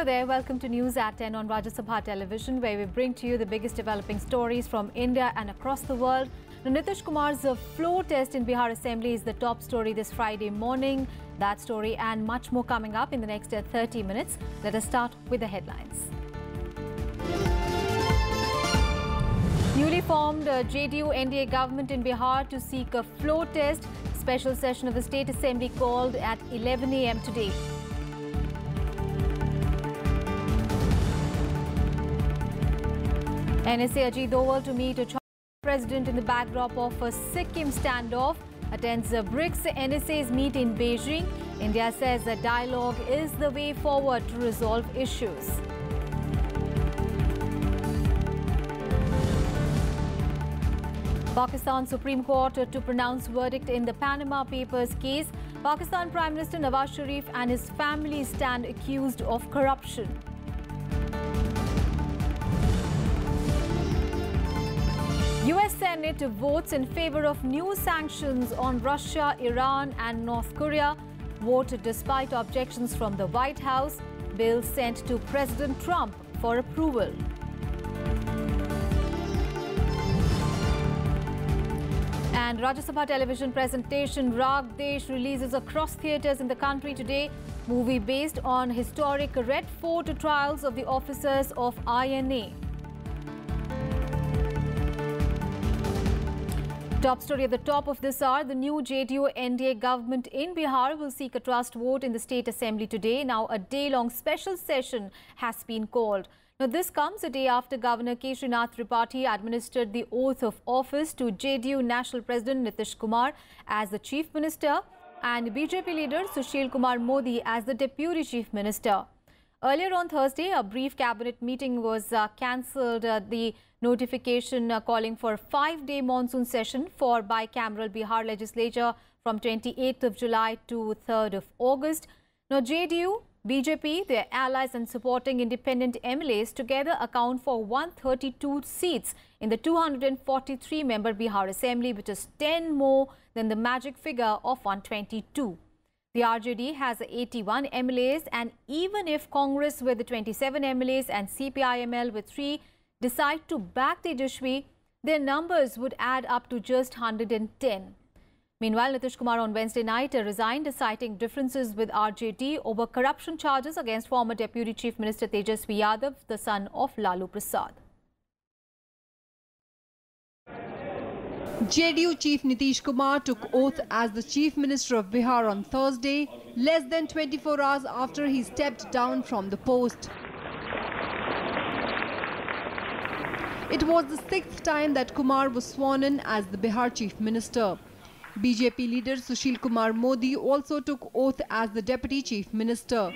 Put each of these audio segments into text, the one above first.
there, welcome to News at 10 on Rajya Sabha Television, where we bring to you the biggest developing stories from India and across the world. Now, Nitish Kumar's floor test in Bihar Assembly is the top story this Friday morning. That story and much more coming up in the next 30 minutes. Let us start with the headlines. Newly formed JDU NDA government in Bihar to seek a floor test. Special session of the State Assembly called at 11 a.m. today. NSA Ajit Doval to meet a president in the backdrop of a Sikkim standoff. Attends BRICS NSA's meet in Beijing. India says that dialogue is the way forward to resolve issues. Pakistan Supreme Court to pronounce verdict in the Panama Papers case. Pakistan Prime Minister Nawaz Sharif and his family stand accused of corruption. US Senate votes in favor of new sanctions on Russia, Iran and North Korea. Vote despite objections from the White House. Bill sent to President Trump for approval. And Rajya Sabha television presentation Raag Desh releases across theatres in the country today. Movie based on historic Red Fort trials of the officers of INA. Top story at the top of this hour, the new JDU NDA government in Bihar will seek a trust vote in the State Assembly today. Now, a day-long special session has been called. Now, this comes a day after Governor K. Srinath Tripathi administered the oath of office to JDU National President Nitish Kumar as the Chief Minister and BJP leader Sushil Kumar Modi as the Deputy Chief Minister. Earlier on Thursday, a brief cabinet meeting was cancelled. The notification calling for a 5-day monsoon session for bicameral Bihar legislature from 28th of July to 3rd of August. Now, JDU, BJP, their allies and supporting independent MLAs together account for 132 seats in the 243-member Bihar Assembly, which is 10 more than the magic figure of 122. The RJD has 81 MLAs, and even if Congress with the 27 MLAs and CPIML with 3 decide to back Tejashwi, their numbers would add up to just 110. Meanwhile, Nitish Kumar on Wednesday night resigned, citing differences with RJD over corruption charges against former Deputy Chief Minister Tejaswi Yadav, the son of Lalu Prasad. JDU Chief Nitish Kumar took oath as the Chief Minister of Bihar on Thursday, less than 24 hours after he stepped down from the post. It was the 6th time that Kumar was sworn in as the Bihar Chief Minister. BJP leader Sushil Kumar Modi also took oath as the Deputy Chief Minister.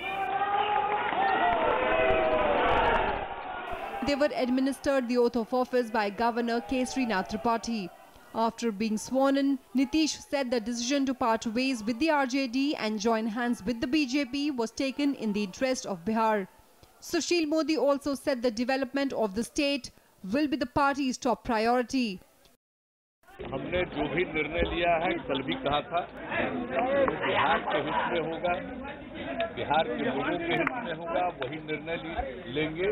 They were administered the oath of office by Governor K. Srinath Tripathi. After being sworn in, Nitish said the decision to part ways with the RJD and join hands with the BJP was taken in the interest of Bihar. Sushil Modi also said the development of the state will be the party's top priority. हमने जो भी निर्णय लिया है कल भी कहा था बिहार के हित में होगा, बिहार के लोगों के हित में होगा, वही निर्णय लेंगे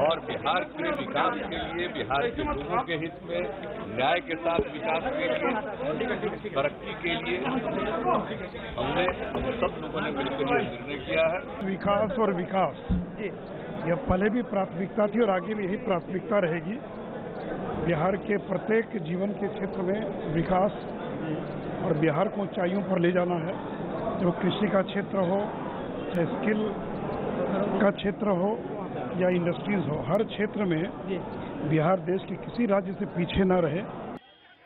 और बिहार के विकास के लिए, बिहार के लोगों के हित में, न्याय के साथ विकास के लिए, तरक्की के लिए हम सब लोगों ने मिलकर ये निर्णय किया है। विकास और विकास यह पहले भी प्राथमिकता थी और आगे भी यही प्राथमिकता रहेगी। बिहार के प्रत्येक जीवन के क्षेत्र में विकास और बिहार को ऊंचाइयों पर ले जाना है। जो कृषि का क्षेत्र हो, चाहे स्किल का क्षेत्र हो या इंडस्ट्रीज हो, हर क्षेत्र में बिहार देश के किसी राज्य से पीछे न रहे।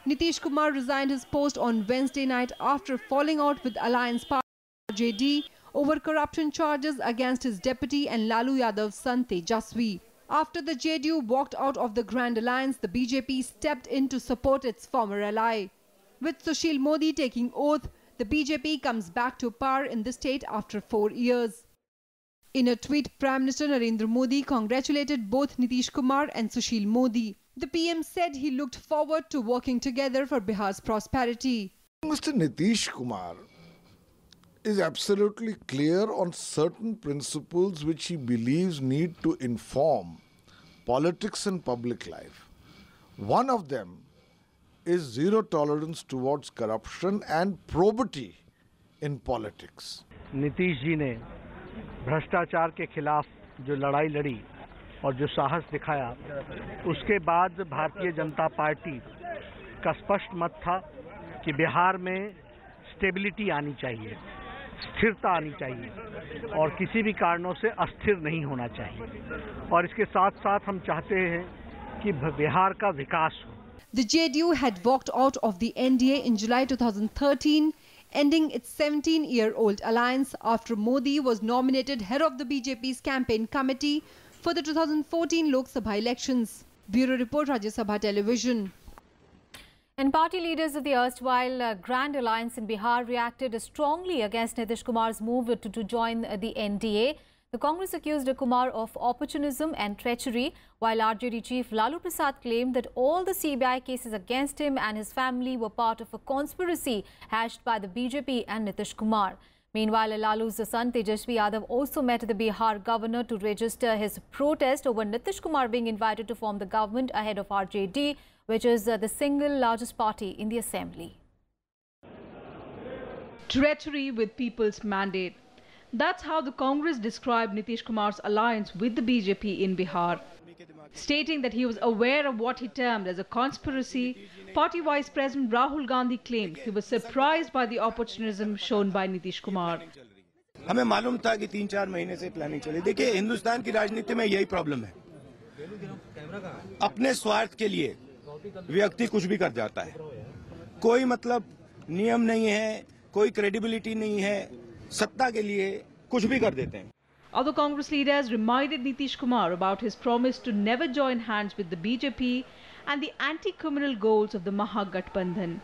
Nitish Kumar resigned his post on Wednesday night after falling out with Alliance Party RJD over corruption charges against his deputy and Lalu Yadav's son Tejaswi. After the JDU walked out of the Grand Alliance, the BJP stepped in to support its former ally. With Sushil Modi taking oath, the BJP comes back to power in the state after 4 years. In a tweet, Prime Minister Narendra Modi congratulated both Nitish Kumar and Sushil Modi. The PM said he looked forward to working together for Bihar's prosperity. Mr. Nitish Kumar is absolutely clear on certain principles which he believes need to inform politics and public life. One of them is zero tolerance towards corruption and probity in politics. Nitish ji ने भ्रष्टाचार के खिलाफ जो लड़ाई लड़ी और जो साहस दिखाया, उसके बाद भारतीय जनता पार्टी का स्पष्ट मत था कि बिहार में स्टेबिलिटी आनी चाहिए, स्थिरता आनी चाहिए और किसी भी कारणों से अस्थिर नहीं होना चाहिए। और इसके साथ साथ हम चाहते हैं कि बिहार का विकास हो। The JDU had walked out of the NDA in July 2013, ending its 17-year-old alliance after Modi was nominated head of the BJP's campaign committee for the 2014 Lok Sabha elections. Bureau Report, Rajya Sabha Television. And party leaders of the erstwhile Grand Alliance in Bihar reacted strongly against Nitish Kumar's move to join the NDA. The Congress accused Kumar of opportunism and treachery, while RJD chief Lalu Prasad claimed that all the CBI cases against him and his family were part of a conspiracy hatched by the BJP and Nitish Kumar. Meanwhile, Lalu's son Tejasvi Yadav also met the Bihar governor to register his protest over Nitish Kumar being invited to form the government ahead of RJD, which is the single largest party in the assembly. Treachery with people's mandate. That's how the Congress described Nitish Kumar's alliance with the BJP in Bihar. Stating that he was aware of what he termed as a conspiracy, Party Vice President Rahul Gandhi claimed he was surprised by the opportunism shown by Nitish Kumar. हमें मालूम था कि 3-4 महीने से planning चली। देखिए, हिंदुस्तान की राजनीति में यही प्रॉब्लम है, अपने स्वार्थ के लिए व्यक्ति कुछ भी कर जाता है। कोई मतलब नियम नहीं है, कोई क्रेडिबिलिटी नहीं है, सत्ता के लिए कुछ भी कर देते हैं। Other Congress leaders reminded Nitish Kumar about his promise to never join hands with the BJP and the anti-communal goals of the Mahagathbandhan.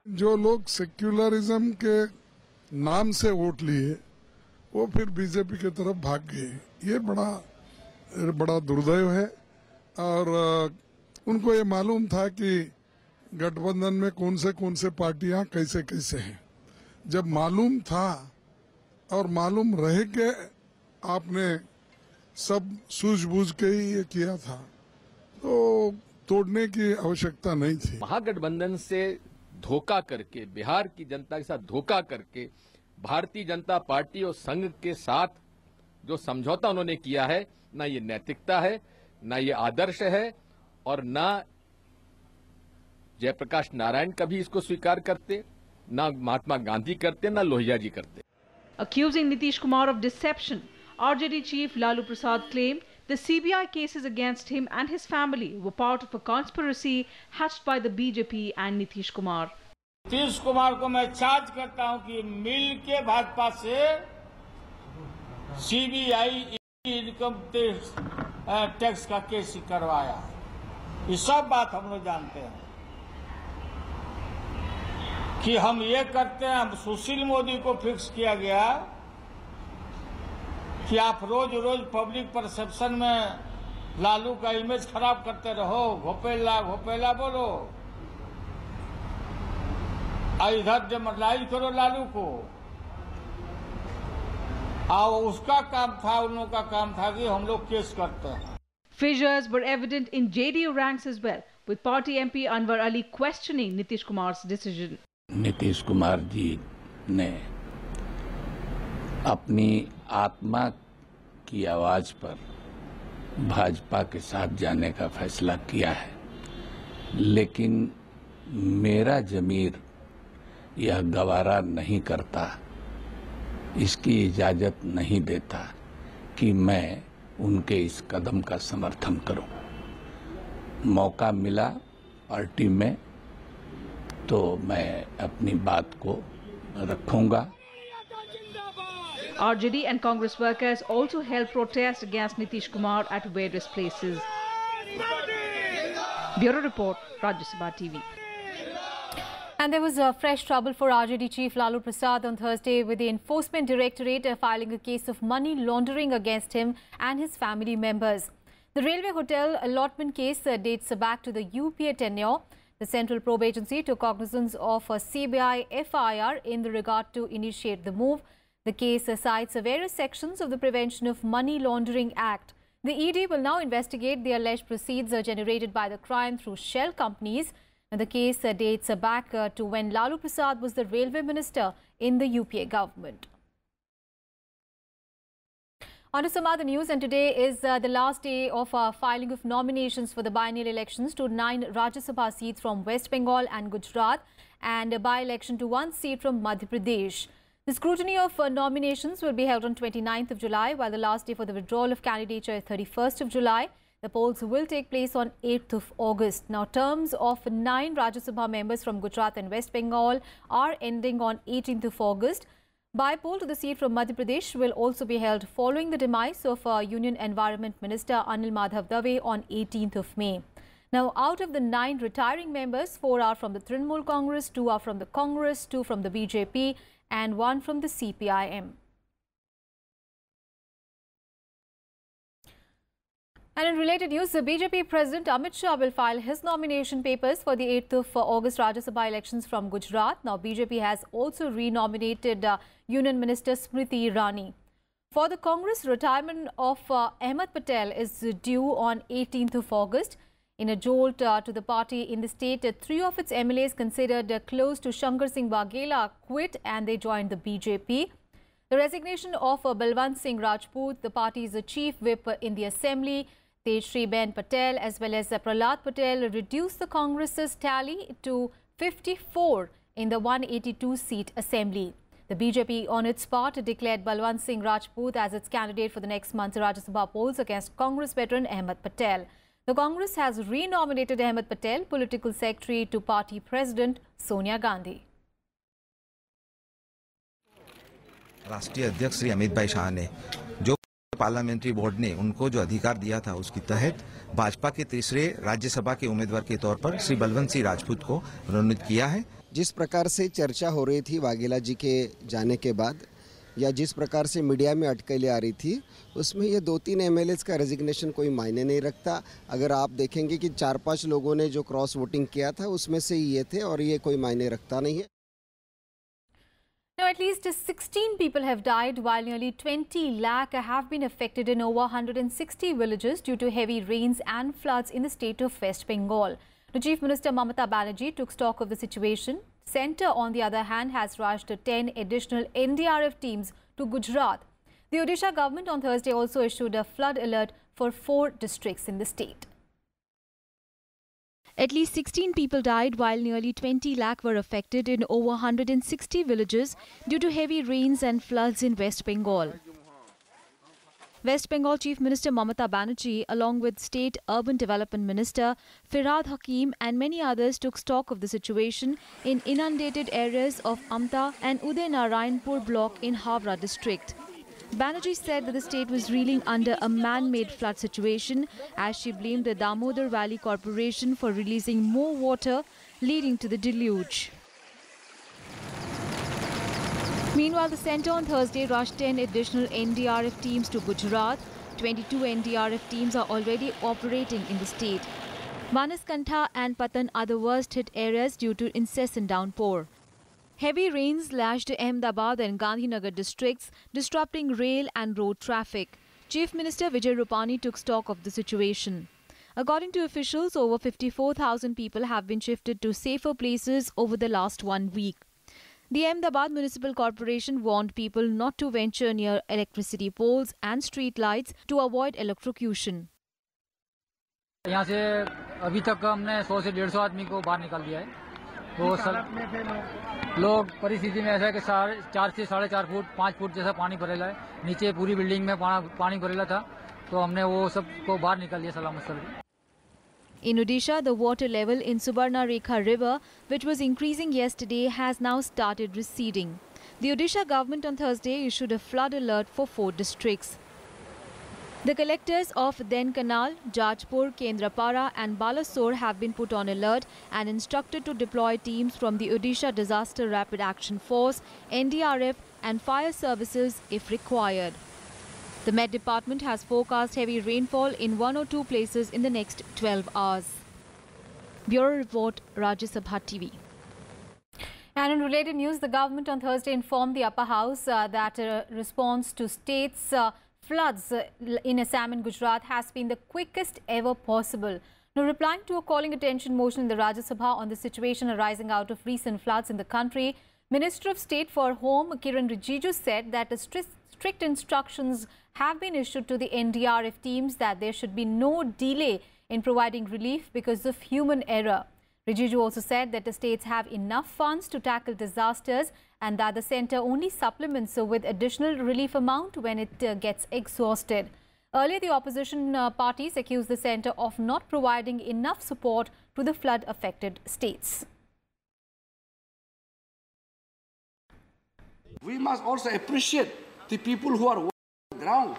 जो लोग सेक्युलरिज्म के नाम से वोट लिए, वो फिर बीजेपी की तरफ भाग गए। ये बड़ा दुर्दैव है और उनको ये मालूम था कि गठबंधन में कौन से पार्टियां कैसे हैं। जब मालूम था और मालूम रहे के आपने सब सूझबूझ के ही ये किया था, तो तोड़ने की आवश्यकता नहीं थी। महागठबंधन से धोखा करके, बिहार की जनता के साथ धोखा करके, भारतीय जनता पार्टी और संघ के साथ जो समझौता उन्होंने किया है, ना ये नैतिकता है, ना ये आदर्श है और ना जयप्रकाश नारायण कभी इसको स्वीकार करते, ना महात्मा गांधी करते, ना लोहिया जी करते। Accusing Nitish Kumar of deception, RJD chief Lalu Prasad claimed the CBI cases against him and his family were part of a conspiracy hatched by the BJP and Nitish Kumar. Nitish Kumar को मैं चार्ज करता हूं कि मिल के भाजपा से CBI income tax का case करवाया। ये सब बात हम लोग जानते हैं कि हम ये करते हैं। हम सुशील मोदी को फिक्स किया गया कि आप रोज पब्लिक परसेप्शन में लालू का इमेज खराब करते रहो, घोपेला बोलो, इधर डेमोरलाइज करो लालू को। और उसका काम था, उन लोगों का काम था कि हम लोग केस करते हैं। Fissures were evident in JDU ranks as well, with party MP Anwar Ali questioning Nitish Kumar's decision. Nitish Kumar ji ने अपनी आत्मा की आवाज पर भाजपा के साथ जाने का फैसला किया है, लेकिन मेरा जमीर यह गवारा नहीं करता, इसकी इजाजत नहीं देता कि मैं उनके इस कदम का समर्थन करूं। मौका मिला पार्टी में तो मैं अपनी बात को रखूंगा। RJD and Congress workers also held protests against Nitish Kumar at various places. Bureau Report, Rajya Sabha TV. And there was fresh trouble for RJD chief Lalu Prasad on Thursday, with the Enforcement Directorate filing a case of money laundering against him and his family members. The railway hotel allotment case dates back to the UPA tenure. The Central Probe Agency took cognizance of a CBI FIR in the regard to initiate the move. The case cites various sections of the Prevention of Money Laundering Act. The ED will now investigate the alleged proceeds generated by the crime through shell companies. And the case dates back to when Lalu Prasad was the railway minister in the UPA government. On to some other news, and today is the last day of filing of nominations for the biennial elections to 9 Rajya Sabha seats from West Bengal and Gujarat, and a by-election to 1 seat from Madhya Pradesh. The scrutiny of nominations will be held on 29th of July, while the last day for the withdrawal of candidature is 31st of July. The polls will take place on 8th of August. Now, terms of 9 Rajya Sabha members from Gujarat and West Bengal are ending on 18th of August. By-poll to the seat from Madhya Pradesh will also be held following the demise of Union Environment Minister Anil Madhav Dave on 18th of May. Now, out of the 9 retiring members, 4 are from the Trinamool Congress, 2 are from the Congress, 2 from the BJP and 1 from the CPIM. And in related news, the BJP President Amit Shah will file his nomination papers for the 8th of August Rajya Sabha elections from Gujarat. Now, BJP has also renominated Union Minister Smriti Irani. For the Congress, retirement of Ahmed Patel is due on 18th of August. In a jolt to the party in the state, 3 of its MLAs considered close to Shankar Singh Waghela quit and they joined the BJP. The resignation of Balwant Singh Rajput, the party's chief whip in the assembly, Tejshri Patel as well as Prahlad Patel reduced the Congress's tally to 54 in the 182-seat assembly. The BJP on its part declared Balwant Singh Rajput as its candidate for the next month's Rajya Sabha polls against Congress veteran Ahmed Patel. The Congress has renominated Ahmed Patel political secretary to party president Sonia Gandhi. राष्ट्रीय अध्यक्ष श्री अमित भाई शाह ने जो parliamentary board ने उनको जो अधिकार दिया था उसके तहत भाजपा के तीसरे राज्यसभा के उम्मीदवार के तौर पर श्री बलवंत सिंह राजपूत को मनोनीत किया है। जिस प्रकार से चर्चा हो रही थी वाघेला जी के जाने के बाद या जिस प्रकार से मीडिया में अटकलें आ रही थी उसमें ये 2-3 एमएलएस का रेजिग्नेशन कोई मायने नहीं रखता। अगर आप देखेंगे कि 4-5 लोगों ने जो क्रॉस वोटिंग किया था उसमें से ये थे और ये कोई मायने रखता नहीं है। Now, at least 16 people have died while nearly 20 lakh have been affected in over 160 villages due to heavy rains and floods in the state of West Bengal. The Chief Minister Mamata Banerjee took stock of the situation. Centre, on the other hand, has rushed 10 additional NDRF teams to Gujarat. The Odisha government on Thursday also issued a flood alert for 4 districts in the state. At least 16 people died while nearly 20 lakh were affected in over 160 villages due to heavy rains and floods in West Bengal. West Bengal Chief Minister Mamata Banerjee, along with State Urban Development Minister Firhad Hakim and many others, took stock of the situation in inundated areas of Amta and Uday Narayanpur block in Havra district. Banerjee said that the state was reeling under a man-made flood situation as she blamed the Damodar Valley Corporation for releasing more water, leading to the deluge. Meanwhile, the centre on Thursday rushed 10 additional NDRF teams to Gujarat. 22 NDRF teams are already operating in the state. Banaskantha and Patan are the worst-hit areas due to incessant downpour. Heavy rains lashed Ahmedabad and Gandhinagar districts, disrupting rail and road traffic. Chief Minister Vijay Rupani took stock of the situation. According to officials, over 54,000 people have been shifted to safer places over the last 1 week. The Ahmedabad Municipal Corporation warned people not to venture near electricity poles and street lights to avoid electrocution. यहाँ से अभी तक हमने 100 से 150 आदमी को बाहर निकाल दिया है। तो सब लोग परिस्थिति में ऐसा है कि 4 से 4.5 फुट 5 फुट जैसा पानी भरेला है। नीचे पूरी बिल्डिंग में पानी भरेला था, तो हमने वो सब को बाहर निकाल दिया सलामत स्थल। In Odisha, the water level in Subarnarekha River, which was increasing yesterday, has now started receding. The Odisha government on Thursday issued a flood alert for 4 districts. The collectors of Denkanal, Jajpur, Kendrapara and Balasore have been put on alert and instructed to deploy teams from the Odisha Disaster Rapid Action Force, NDRF and fire services if required. The Met Department has forecast heavy rainfall in 1 or 2 places in the next 12 hours. Bureau Report, Rajya Sabha TV. And in related news, the government on Thursday informed the upper house that a response to state's floods in Assam and Gujarat has been the quickest ever possible. Now, replying to a calling attention motion in the Rajya Sabha on the situation arising out of recent floods in the country, Minister of State for Home Kiren Rijiju said that the strict instructions have been issued to the NDRF teams that there should be no delay in providing relief because of human error. Rijiju also said that the states have enough funds to tackle disasters and that the centre only supplements with additional relief amount when it gets exhausted. Earlier, the opposition parties accused the centre of not providing enough support to the flood-affected states. We must also appreciate the people who are working on the ground.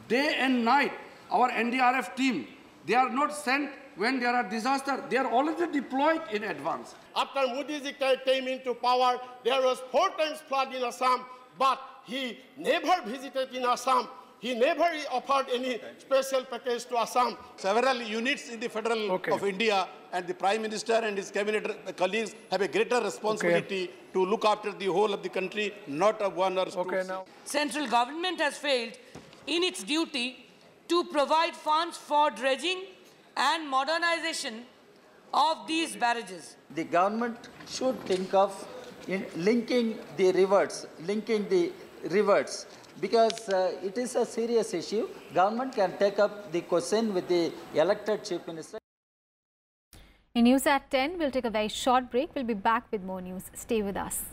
Day and night, our NDRF team, they are not sent when there are disasters. They are already deployed in advance. After Modi ji came into power, there was 4 times flood in Assam, but he never visited in Assam. He never offered any special package to Assam. Several units in the Federal of India and the Prime Minister and his cabinet colleagues have a greater responsibility to look after the whole of the country, not of one or two. Central government has failed in its duty to provide funds for dredging and modernization of these barrages. The government should think of linking the rivers, because it is a serious issue. Government can take up the question with the elected Chief Minister. In news at 10, we'll take a very short break. We'll be back with more news. Stay with us.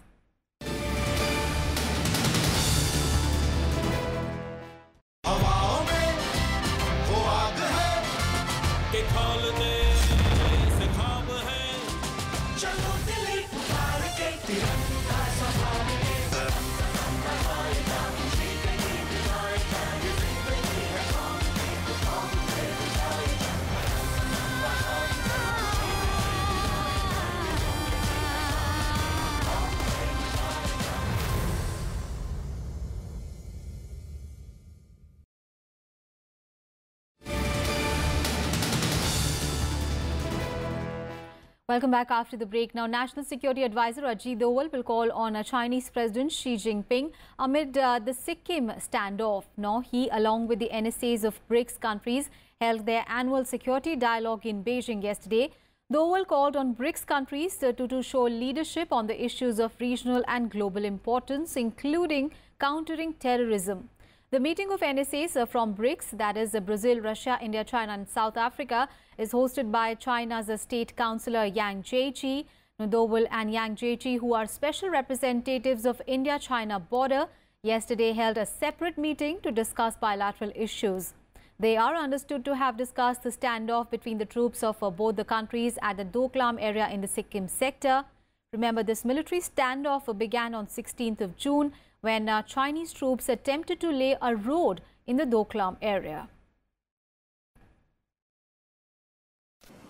Welcome back after the break. Now, National Security Advisor Ajit Doval will call on Chinese President Xi Jinping amid the Sikkim standoff. Now, he, along with the NSAs of BRICS countries, held their annual security dialogue in Beijing yesterday. Doval called on BRICS countries to show leadership on the issues of regional and global importance, including countering terrorism. The meeting of NSAs from BRICS, that is Brazil, Russia, India, China and South Africa, is hosted by China's State Councillor Yang Jiechi. Doval and Yang Jiechi, who are special representatives of India-China border, yesterday held a separate meeting to discuss bilateral issues. They are understood to have discussed the standoff between the troops of both the countries at the Doklam area in the Sikkim sector. Remember, this military standoff began on 16th of June when Chinese troops attempted to lay a road in the Doklam area.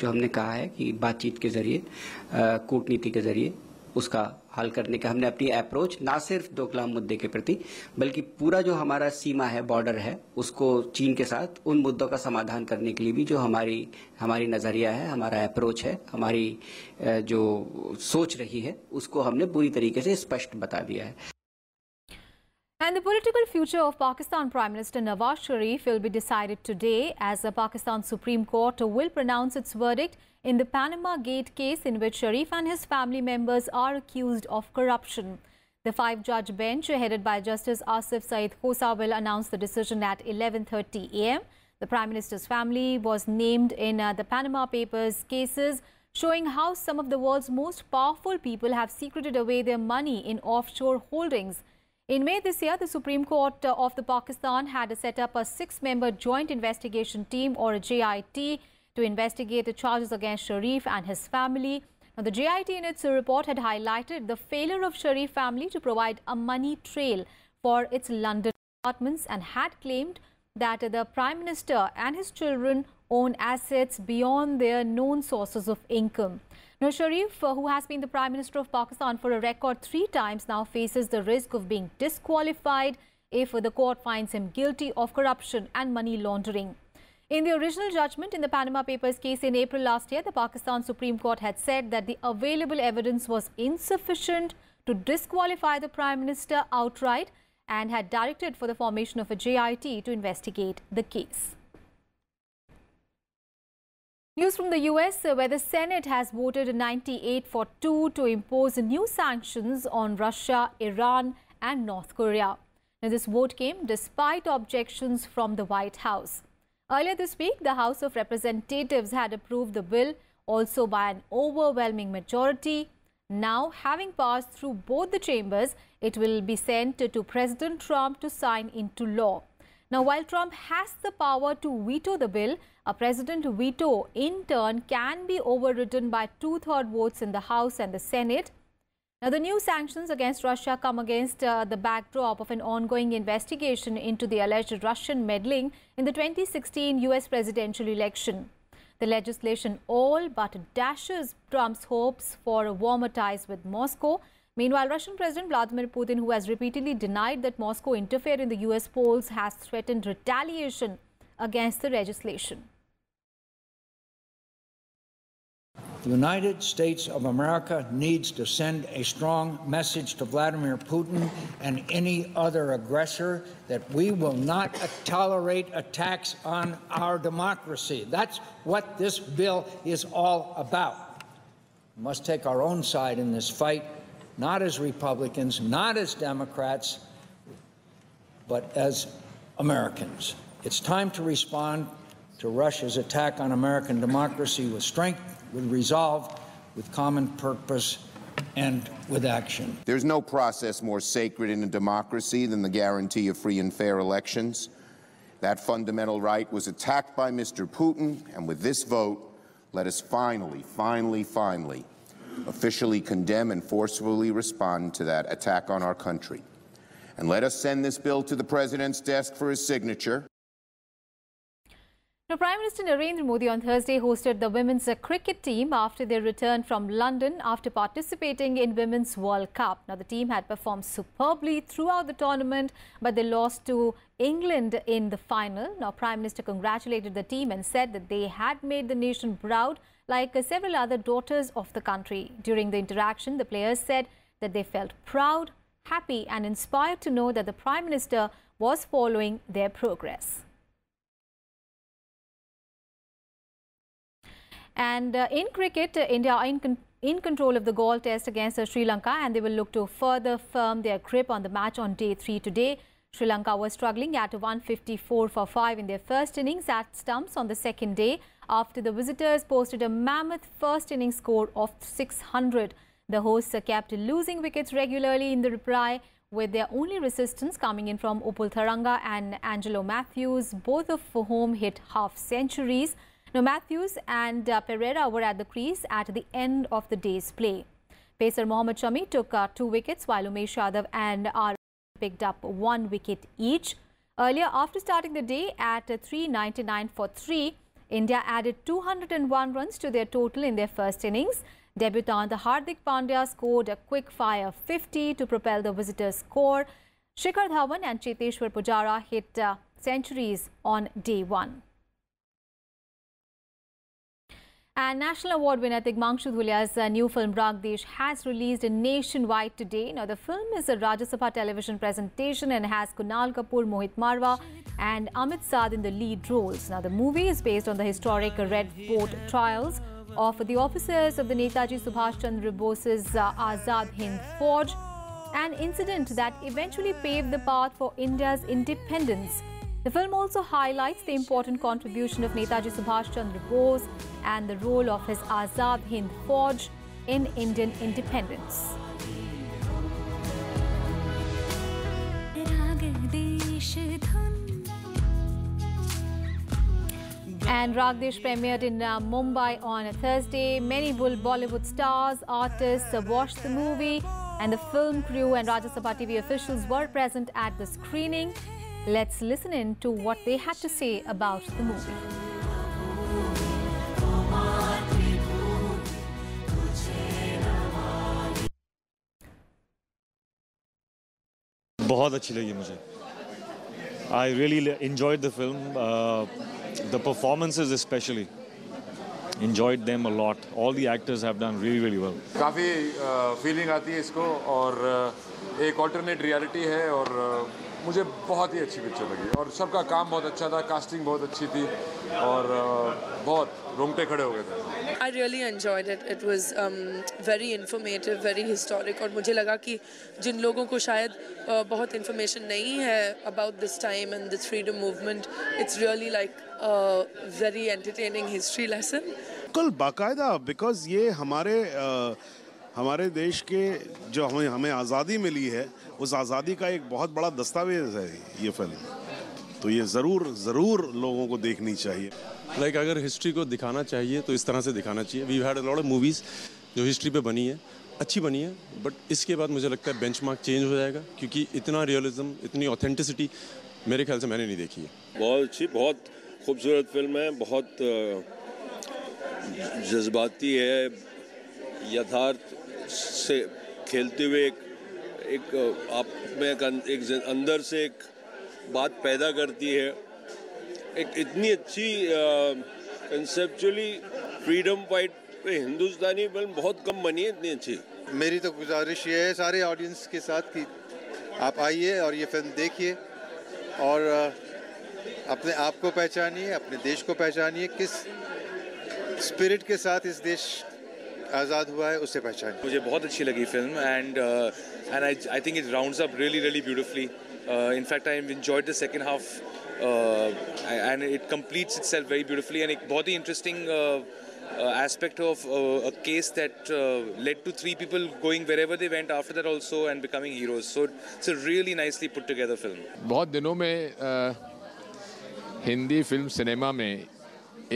जो हमने कहा है कि बातचीत के जरिए कूटनीति के जरिए उसका हल करने का हमने अपनी अप्रोच ना सिर्फ डोकलाम मुद्दे के प्रति बल्कि पूरा जो हमारा सीमा है, बॉर्डर है, उसको चीन के साथ उन मुद्दों का समाधान करने के लिए भी जो हमारी नजरिया है, हमारा अप्रोच है, हमारी जो सोच रही है, उसको हमने पूरी तरीके से स्पष्ट बता दिया है. And the political future of Pakistan Prime Minister Nawaz Sharif will be decided today as the Pakistan Supreme Court will pronounce its verdict in the Panama Gate case in which Sharif and his family members are accused of corruption. The 5-judge bench headed by Justice Asif Saeed Khosa will announce the decision at 11:30 a.m. The Prime Minister's family was named in the Panama Papers cases, showing how some of the world's most powerful people have secreted away their money in offshore holdings. In May this year, the Supreme Court of the Pakistan had set up a 6-member joint investigation team, or a JIT, to investigate the charges against Sharif and his family. Now, the JIT in its report had highlighted the failure of Sharif family to provide a money trail for its London apartments and had claimed that the Prime Minister and his children own assets beyond their known sources of income. Now, Sharif, who has been the Prime Minister of Pakistan for a record 3 times, now faces the risk of being disqualified if the court finds him guilty of corruption and money laundering. In the original judgment in the Panama Papers case in April last year, the Pakistan Supreme Court had said that the available evidence was insufficient to disqualify the Prime Minister outright and had directed for the formation of a JIT to investigate the case. News from the US, where the Senate has voted 98-2 to impose new sanctions on Russia, Iran and North Korea. Now, this vote came despite objections from the White House. Earlier this week, the House of Representatives had approved the bill, also by an overwhelming majority. Now, having passed through both the chambers, it will be sent to President Trump to sign into law. Now, while Trump has the power to veto the bill, a president veto in turn can be overridden by 2/3 votes in the House and the Senate. Now, the new sanctions against Russia come against the backdrop of an ongoing investigation into the alleged Russian meddling in the 2016 US presidential election. The legislation all but dashes Trump's hopes for warmer ties with Moscow. Meanwhile, Russian President Vladimir Putin, who has repeatedly denied that Moscow interfered in the US polls, has threatened retaliation against the legislation. The United States of America needs to send a strong message to Vladimir Putin and any other aggressor that we will not tolerate attacks on our democracy. That's what this bill is all about. We must take our own side in this fight, not as Republicans, not as Democrats, but as Americans. It's time to respond to Russia's attack on American democracy with strength, with resolve, with common purpose, and with action. There's no process more sacred in a democracy than the guarantee of free and fair elections. That fundamental right was attacked by Mr. Putin, and with this vote, let us finally officially condemn and forcefully respond to that attack on our country. And let us send this bill to the President's desk for his signature. Now, Prime Minister Narendra Modi on Thursday hosted the women's cricket team after their return from London after participating in Women's World Cup. Now, the team had performed superbly throughout the tournament, but they lost to England in the final. Now, Prime Minister congratulated the team and said that they had made the nation proud, like several other daughters of the country. During the interaction, the players said that they felt proud, happy and inspired to know that the Prime Minister was following their progress. And in cricket, India are in control of the Galle Test against Sri Lanka, and they will look to further firm their grip on the match on day 3 today. Sri Lanka was struggling at 154 for 5 in their first innings at stumps on the second day after the visitors posted a mammoth first innings score of 600. The hosts kept losing wickets regularly in the reply, with their only resistance coming in from Upul Tharanga and Angelo Matthews, both of whom hit half centuries. Now, Matthews and Pereira were at the crease at the end of the day's play. Pacer Mohammad Shami took 2 wickets, while Umesh Yadav and R picked up 1 wicket each. Earlier, after starting the day at 399 for 3, India added 201 runs to their total in their first innings. Debutant Hardik Pandya scored a quick-fire 50 to propel the visitors' score. Shikhar Dhawan and Cheteshwar Pujara hit centuries on day 1. And National Award winner Tigmanshu Dhulia's new film Rag Desh has released nationwide today. Now, the film is a Rajya Sabha television presentation and has Kunal Kapoor, Mohit Marwa and Amit Saad in the lead roles. Now, the movie is based on the historic Red Fort trials of the officers of the Netaji Subhash Chandra Bose's Azad Hind Fauj, an incident that eventually paved the path for India's independence. The film also highlights the important contribution of Netaji Subhash Chandra Bose and the role of his Azad Hind Fauj in Indian independence. And Rag Desh premiered in Mumbai on Thursday. Many Bollywood stars, artists watched the movie, and the film crew and Rajya Sabha TV officials were present at the screening. Let's listen in to what they had to say about the movie. बहुत अच्छी लगी मुझे. I really enjoyed the film. The performances especially. Enjoyed them a lot. All the actors have done really, really well. काफ़ी feeling आती है इसको और एक ऑल्टरनेट रियलिटी है और मुझे बहुत ही अच्छी पिक्चर लगी और सबका काम बहुत अच्छा था, कास्टिंग बहुत अच्छी थी और बहुत रोंगटे खड़े हो गए थे। I really enjoyed it. It was very informative, very historic और मुझे लगा कि जिन लोगों को शायद बहुत information नहीं है about this time and this freedom movement, it's really like a very entertaining history lesson. कल बाकायदा बिकॉज ये हमारे देश के जो हमें आज़ादी मिली है उस आज़ादी का एक बहुत बड़ा दस्तावेज है ये फिल्म, तो ये ज़रूर लोगों को देखनी चाहिए। लाइक अगर हिस्ट्री को दिखाना चाहिए तो इस तरह से दिखाना चाहिए। We had a lot of movies जो हिस्ट्री पे बनी है, अच्छी बनी है, बट इसके बाद मुझे लगता है बेंचमार्क चेंज हो जाएगा क्योंकि इतना रियलिज्म, इतनी ऑथेंटिसिटी मेरे ख्याल से मैंने नहीं देखी है। बहुत अच्छी, बहुत खूबसूरत फिल्म है, बहुत जज्बाती है, यथार्थ से खेलते हुए एक आप में एक अंदर से एक बात पैदा करती है। एक इतनी अच्छी कंसेप्चुअली फ्रीडम फाइट पे हिंदुस्तानी फिल्म बहुत कम बनी है इतनी अच्छी। मेरी तो गुजारिश ये है सारे ऑडियंस के साथ कि आप आइए और ये फिल्म देखिए और अपने आप को पहचानिए, अपने देश को पहचानिए, किस स्पिरिट के साथ इस देश आज़ाद हुआ है उससे पहचानिए। मुझे बहुत अच्छी लगी film and I think it rounds up really beautifully. In fact, I enjoyed the second half and it completes itself very beautifully and एक बहुत ही interesting aspect of a case that led to 3 people going wherever they went after that also and becoming heroes. So it's a really nicely put together film. बहुत दिनों में Hindi film cinema में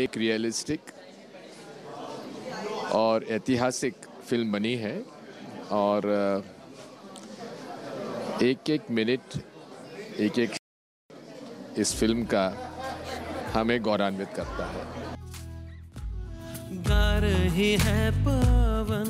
एक realistic और ऐतिहासिक film बनी है और एक मिनट एक इस फिल्म का हमें गौरवान्वित करता है। गा रही है पवन